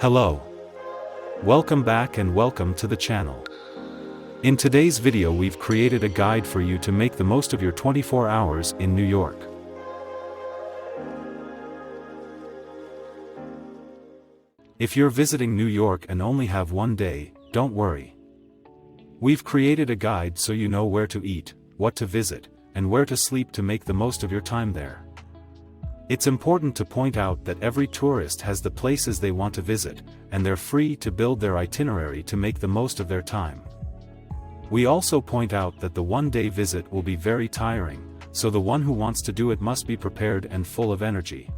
Hello. Welcome back and welcome to the channel. In today's video we've created a guide for you to make the most of your 24 hours in New York. If you're visiting New York and only have one day, don't worry. We've created a guide so you know where to eat, what to visit, and where to sleep to make the most of your time there. It's important to point out that every tourist has the places they want to visit, and they're free to build their itinerary to make the most of their time. We also point out that the one-day visit will be very tiring, so the one who wants to do it must be prepared and full of energy.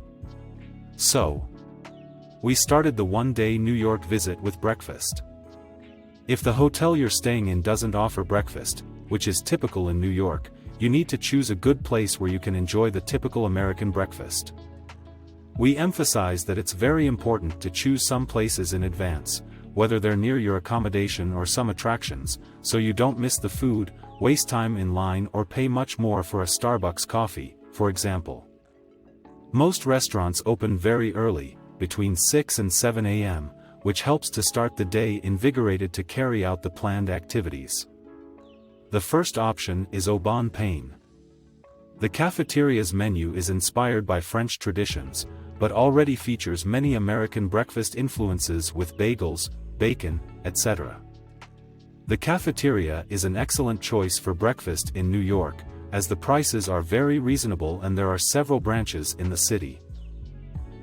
So, we started the one-day New York visit with breakfast. If the hotel you're staying in doesn't offer breakfast, which is typical in New York, you need to choose a good place where you can enjoy the typical American breakfast. We emphasize that it's very important to choose some places in advance, whether they're near your accommodation or some attractions, so you don't miss the food, waste time in line or pay much more for a Starbucks coffee, for example. Most restaurants open very early, between 6 and 7 a.m., which helps to start the day invigorated to carry out the planned activities. The first option is Au Bon Pain. The cafeteria's menu is inspired by French traditions, but already features many American breakfast influences with bagels, bacon, etc. The cafeteria is an excellent choice for breakfast in New York, as the prices are very reasonable and there are several branches in the city.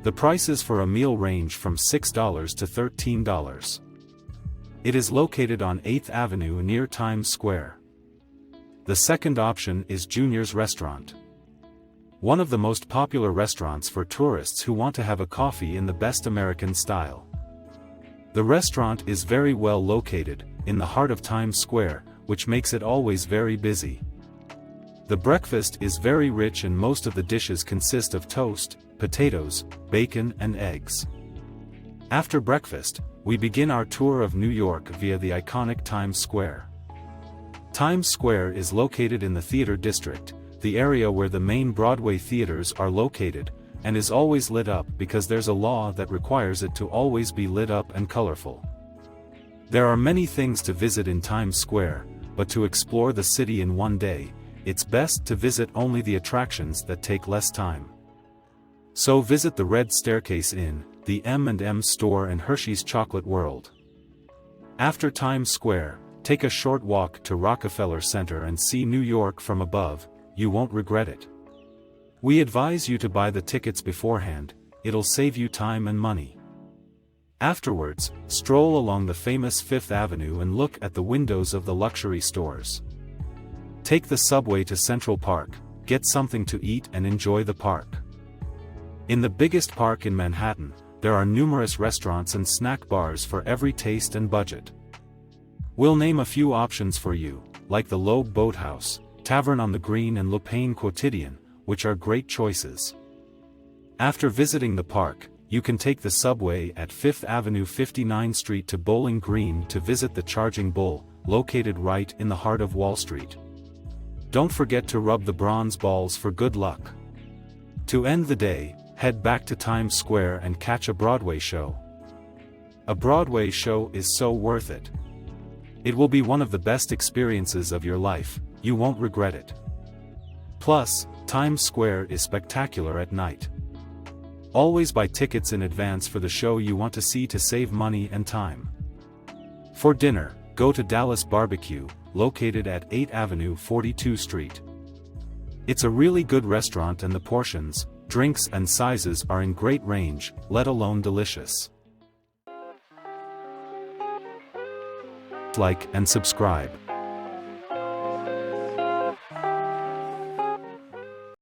The prices for a meal range from $6 to $13. It is located on 8th Avenue near Times Square. The second option is Junior's Restaurant. One of the most popular restaurants for tourists who want to have a coffee in the best American style. The restaurant is very well located, in the heart of Times Square, which makes it always very busy. The breakfast is very rich and most of the dishes consist of toast, potatoes, bacon and eggs. After breakfast, we begin our tour of New York via the iconic Times Square. Times Square is located in the Theater District, the area where the main Broadway theaters are located, and is always lit up because there's a law that requires it to always be lit up and colorful. There are many things to visit in Times Square, but to explore the city in one day, it's best to visit only the attractions that take less time. So visit the Red Staircase Inn, the M&M store and Hershey's Chocolate World. After Times Square, take a short walk to Rockefeller Center and see New York from above, you won't regret it. We advise you to buy the tickets beforehand, it'll save you time and money. Afterwards, stroll along the famous Fifth Avenue and look at the windows of the luxury stores. Take the subway to Central Park, get something to eat and enjoy the park. In the biggest park in Manhattan, there are numerous restaurants and snack bars for every taste and budget. We'll name a few options for you, like the Loeb Boathouse, Tavern on the Green and Le Pain Quotidien, which are great choices. After visiting the park, you can take the subway at 5th Avenue 59th Street to Bowling Green to visit the Charging Bull, located right in the heart of Wall Street. Don't forget to rub the bronze balls for good luck. To end the day, head back to Times Square and catch a Broadway show. A Broadway show is so worth it. It will be one of the best experiences of your life, you won't regret it. Plus, Times Square is spectacular at night. Always buy tickets in advance for the show you want to see to save money and time. For dinner, go to Dallas Barbecue, located at 8th Avenue 42nd Street. It's a really good restaurant and the portions, drinks and sizes are in great range, let alone delicious. Like and subscribe.